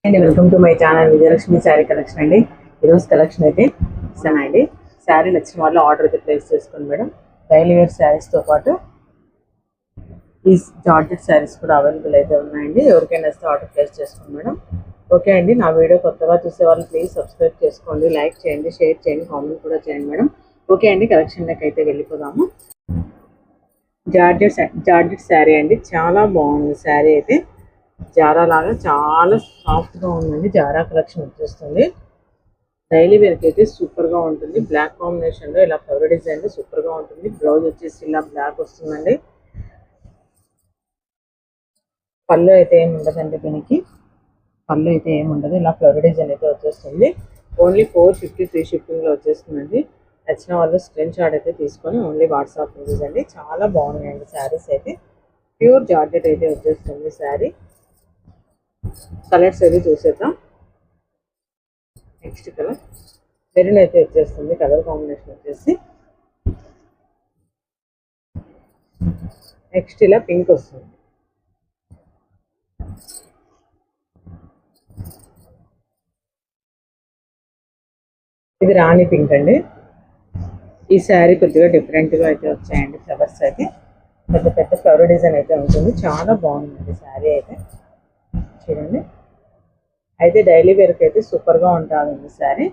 అండి welcome to my channel Vijayalakshmi sari collection అండి. ఈరోజు కలెక్షన్ అయితే ఇస్తానండి. శారీ నచ్చిన వాళ్ళు ఆర్డర్ అయితే ప్లేస్ చేసుకోండి మేడం. డైలీ వేర్ శారీస్తో పాటు ఈ జార్జెట్ శారీస్ కూడా అవైలబుల్ అయితే ఉన్నాయండి. ఎవరికైనా వస్తే ఆర్డర్ ప్లేస్ చేసుకోండి మేడం. ఓకే అండి, నా వీడియో కొత్తగా చూసే వాళ్ళు ప్లీజ్ సబ్స్క్రైబ్ చేసుకోండి, లైక్ చేయండి, షేర్ చేయండి, కామెంట్ కూడా చేయండి మేడం. ఓకే అండి, కలెక్షన్లోకి అయితే వెళ్ళిపోదాము. జార్జెట్ శారీ అండి, చాలా బాగుంది శారీ అయితే. జారా లాగా చాలా సాఫ్ట్గా ఉందండి. జారా కలెక్షన్ వచ్చేస్తుంది. డైలీ వేర్కి అయితే సూపర్గా ఉంటుంది. బ్లాక్ కాంబినేషన్లో ఇలా ఫ్లవర్ డిజైన్ సూపర్గా ఉంటుంది. బ్లౌజ్ వచ్చేసి ఇలా బ్లాక్ వస్తుందండి. పళ్ళు అయితే ఏమి ఉండదండి, దీనికి పళ్ళు అయితే ఏమి ఉండదు. ఇలా ఫ్లవర్ డిజైన్ అయితే వచ్చేస్తుంది. ఓన్లీ 450 ఫ్రీ షిప్పింగ్లో వచ్చేస్తుందండి. నచ్చిన వాళ్ళు స్క్రీన్ షాట్ అయితే తీసుకొని ఓన్లీ వాట్సాప్ మెసేజ్ అండి. చాలా బాగున్నాయండి శారీస్ అయితే. ప్యూర్ జార్జెట్ అయితే వచ్చేస్తుంది శారీ. కలర్స్ అయితే చూసేద్దాం. నెక్స్ట్ కలర్ మెరూన్ అయితే వచ్చేస్తుంది. కలర్ కాంబినేషన్ వచ్చేసి నెక్స్ట్ ఇలా పింక్ వస్తుంది. ఇది రాణి పింక్ అండి. ఈ శారీ కొద్దిగా డిఫరెంట్గా అయితే వచ్చాయండి. ఫ్లవర్స్ అయితే పెద్ద పెద్ద ఫ్లవర్ డిజైన్ అయితే ఉంటుంది. చాలా బాగుందండి శారీ అయితే. చూడండి, అయితే డైలీ వేర్కి అయితే సూపర్గా ఉంటుందండి శారీ.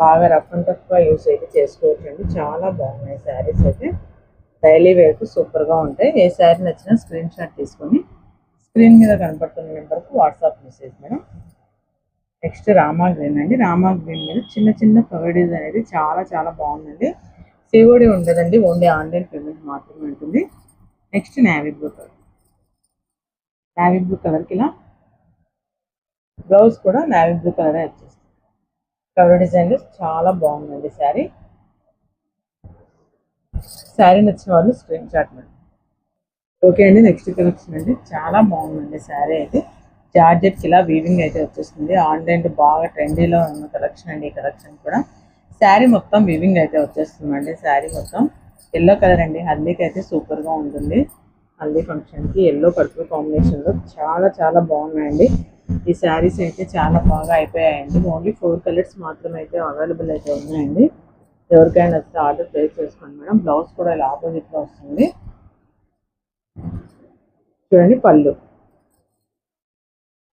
బాగా రఫ్ అండ్ టఫ్గా యూస్ అయితే చేసుకోవచ్చండి. చాలా బాగున్నాయి శారీస్ అయితే. డైలీ వేర్కి సూపర్గా ఉంటాయి. ఏ శారీ నచ్చినా స్క్రీన్ షాట్ తీసుకొని స్క్రీన్ మీద కనపడుతున్న నెంబర్కి WhatsApp message madam. Next Rama green అండి. రామా గ్రీన్ మీద చిన్న చిన్న ఫ్లవర్ డిజైన్ అనేది చాలా చాలా బాగుందండి. సిఓడి ఉండదండి, ఓన్లీ ఆన్లైన్ పేమెంట్ మాత్రమే ఉంటుంది. Next navy blue colour. Navy blue కలర్కి ఇలా బ్లౌజ్ కూడా నేవీ బ్లూ కలరే వచ్చేస్తుంది. ఫ్లవర్ డిజైన్ చాలా బాగుందండి శారీ. శారీ నచ్చిన వాళ్ళు స్క్రీన్ షాట్ మేడం. ఓకే అండి, నెక్స్ట్ కలెక్షన్ అండి. చాలా బాగుందండి శారీ అయితే. జార్జెట్కి ఇలా వీవింగ్ అయితే వచ్చేస్తుంది. ఆన్లైన్లో బాగా ట్రెండీలో ఉన్న కలెక్షన్ అండి. ఈ కలెక్షన్ కూడా శారీ మొత్తం వీవింగ్ అయితే వచ్చేస్తుందండి. శారీ మొత్తం ఎల్లో కలర్ అండి. హల్దీకి అయితే సూపర్గా ఉంటుంది. హల్దీ ఫంక్షన్కి ఎల్లో పర్పుల్ కాంబినేషన్లో చాలా చాలా బాగున్నాయండి. ఈ శారీస్ అయితే చాలా బాగా అయిపోయాయండి. ఓన్లీ 4 కలర్స్ మాత్రమే అయితే అవైలబుల్ అయితే ఉన్నాయండి. ఎవరికైనా వస్తే ఆర్డర్ ప్లేస్ చేసుకోండి మేడం. బ్లౌజ్ కూడా ఇలా ఆపోజిట్లో వస్తుంది. చూడండి, పళ్ళు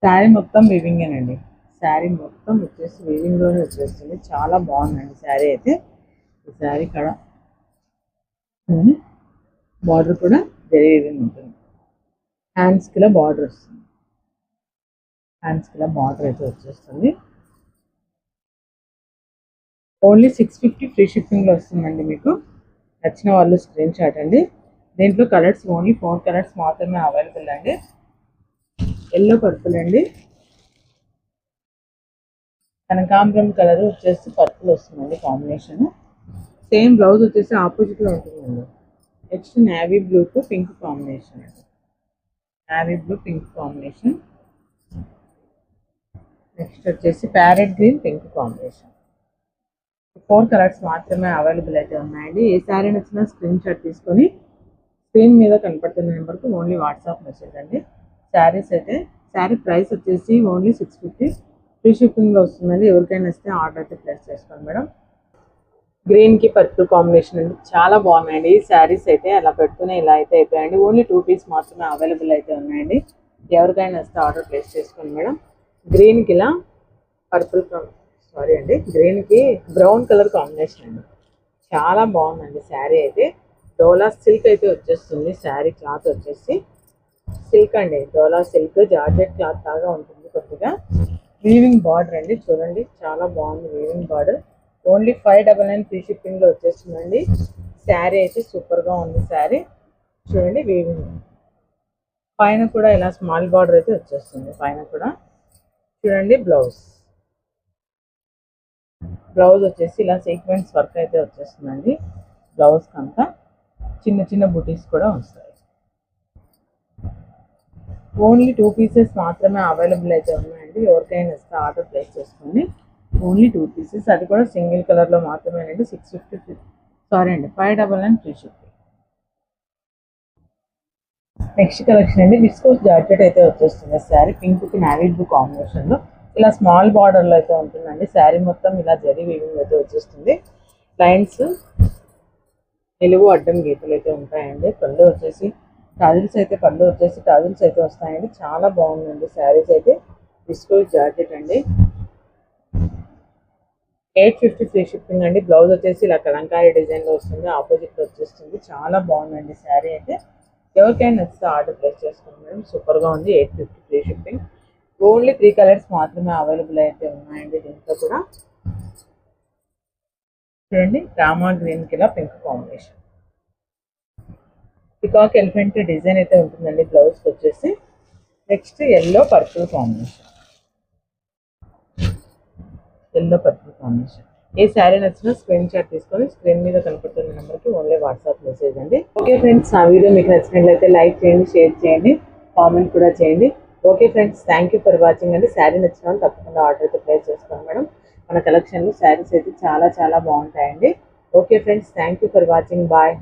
శారీ మొత్తం వీవింగేనండి. శారీ మొత్తం వచ్చేసి వీవింగ్లోనే వచ్చేస్తుంది. చాలా బాగుందండి శారీ అయితే. ఈ శారీ కూడా బార్డర్ కూడా వెరీ వీవింగ్ ఉంటుంది. హ్యాండ్స్కి ఇలా బార్డర్ వస్తుంది. హ్యాండ్స్కి ఇలా బార్డర్ అయితే వచ్చేస్తుంది. ఓన్లీ 650 ఫ్రీ షిప్పింగ్లో వస్తుందండి. మీకు నచ్చిన వాళ్ళు స్క్రీన్ షాట్ అండి. దీంట్లో కలర్స్ ఓన్లీ 4 కలర్స్ మాత్రమే అవైలబుల్ అండి. ఎల్లో పర్పుల్ అండి, కనకాంబరం కలర్ వచ్చేసి పర్పుల్ వస్తుందండి కాంబినేషన్. సేమ్ బ్లౌజ్ వచ్చేసి ఆపోజిట్లో ఉంటుందండి. నెక్స్ట్ నేవీ బ్లూకు పింక్ కాంబినేషన్ అండి. Navy blue pink combination. Next వచ్చేసి parrot green pink combination. 4 colours మాత్రమే అవైలబుల్ అయితే ఉన్నాయండి. ఏ శారీ నచ్చినా స్క్రీన్ షాట్ తీసుకొని స్క్రీన్ మీద కనపడుతున్న నెంబర్కి ఓన్లీ వాట్సాప్ మెసేజ్ అండి. శారీస్ అయితే శారీ ప్రైస్ వచ్చేసి ఓన్లీ 650 ఫ్రీ షిప్పింగ్లో వస్తుందండి. ఎవరికైనా వస్తే ఆర్డర్ అయితే ప్లేస్ చేసుకోండి మేడం. గ్రీన్కి పర్పుల్ కాంబినేషన్ అండి. చాలా బాగున్నాయండి ఈ శారీస్ అయితే. అలా పెడుతూనే ఇలా అయితే అయిపోయాయండి. ఓన్లీ 2 పీస్ మాత్రమే అవైలబుల్ అయితే ఉన్నాయండి. ఎవరికైనా వస్తే ఆర్డర్ ప్లేస్ చేసుకోండి మేడం. గ్రీన్కి ఇలా పర్పుల్ గ్రీన్కి బ్రౌన్ కలర్ కాంబినేషన్ అండి. చాలా బాగుందండి శారీ అయితే. డోలా సిల్క్ అయితే వచ్చేస్తుంది. శారీ క్లాత్ వచ్చేసి సిల్క్ అండి. డోలా సిల్క్ జార్జెట్ క్లాత్ లాగా ఉంటుంది. కొద్దిగా వీవింగ్ బార్డర్ అండి. చూడండి, చాలా బాగుంది వీవింగ్ బార్డర్. ఓన్లీ 599 ఫ్రీ షిప్పింగ్లో వచ్చేస్తుందండి. శారీ అయితే సూపర్గా ఉంది శారీ. చూడండి, వీవింగ్ పైన కూడా ఇలా స్మాల్ బార్డర్ అయితే వచ్చేస్తుంది. పైన కూడా చూడండి, బ్లౌజ్ వచ్చేసి ఇలా సీక్వెన్స్ వర్క్ అయితే వచ్చేస్తుందండి. బ్లౌజ్కి అంతా చిన్న చిన్న బుటీస్ కూడా వస్తాయి. ఓన్లీ 2 పీసెస్ మాత్రమే అవైలబుల్ అయితే ఉన్నాయండి. ఎవరికైనా వస్తే ఆర్డర్ ప్లేస్ చేసుకోండి. ఓన్లీ 2 పీసెస్, అది కూడా సింగిల్ కలర్లో మాత్రమేనండి. 599 ఫ్రీ షిప్పింగ్. నెక్స్ట్ కలెక్షన్ అండి విస్కోస్ జాకెట్ అయితే వచ్చేస్తుంది శారీ పింక్ కి నావీ బ్లూ కాంబినేషన్ లో ఇలా స్మాల్ బార్డర్ లో అయితే ఉంటుందండి. శారీ మొత్తం ఇలా జరీ వీవింగ్ అయితే వచ్చేస్తుంది. లైన్స్ నిలువు అడ్డం గీతలు అయితే ఉంటాయండి. పళ్ళు వచ్చేసి టాజిల్స్ అయితే వస్తాయండి. చాలా బాగుందండి శారీస్ అయితే. విస్కోస్ జాకెట్ అండి. 850 ఫ్రీ షిప్పింగ్ అండి. బ్లౌజ్ వచ్చేసి ఇలా కలంకారీ డిజైన్ లో వస్తుంది. ఆపోజిట్ వచ్చేస్తుంది. చాలా బాగుందండి శారీ అయితే. ఎవరికైనా నచ్చితే ఆర్డర్ ప్లేస్ చేసుకోండి మేడం. సూపర్ గా ఉంది. 850 ఫ్రీ షిప్పింగ్. ఓన్లీ 3 కలర్స్ మాత్రమే అవైలబుల్ అయితే ఉన్నాయండి. దీంట్లో కూడా చూడండి రామా గ్రీన్ కి ఇలా pink combination. Peacock elephant design అయితే ఉంటుందండి బ్లౌజ్ వచ్చేసి. Next yellow purple combination. ఏ శారీ నచ్చినా స్క్రీన్ షాట్ తీసుకొని స్క్రీన్ మీద కనపడుతున్న నెంబర్కి ఓన్లీ వాట్సాప్ మెసేజ్ అండి. ఓకే ఫ్రెండ్స్, నా వీడియో మీకు నచ్చినట్లయితే లైక్ చేయండి, షేర్ చేయండి, కామెంట్ కూడా చేయండి. Okay friends, thank you for watching అండి. శారీ నచ్చిన వాళ్ళు తప్పకుండా ఆర్డర్ అయితే ప్లేస్ చేసుకోండి మేడం. మన కలెక్షన్లో శారీస్ అయితే చాలా చాలా బాగుంటాయండి. Okay friends, thank you for watching. Bye.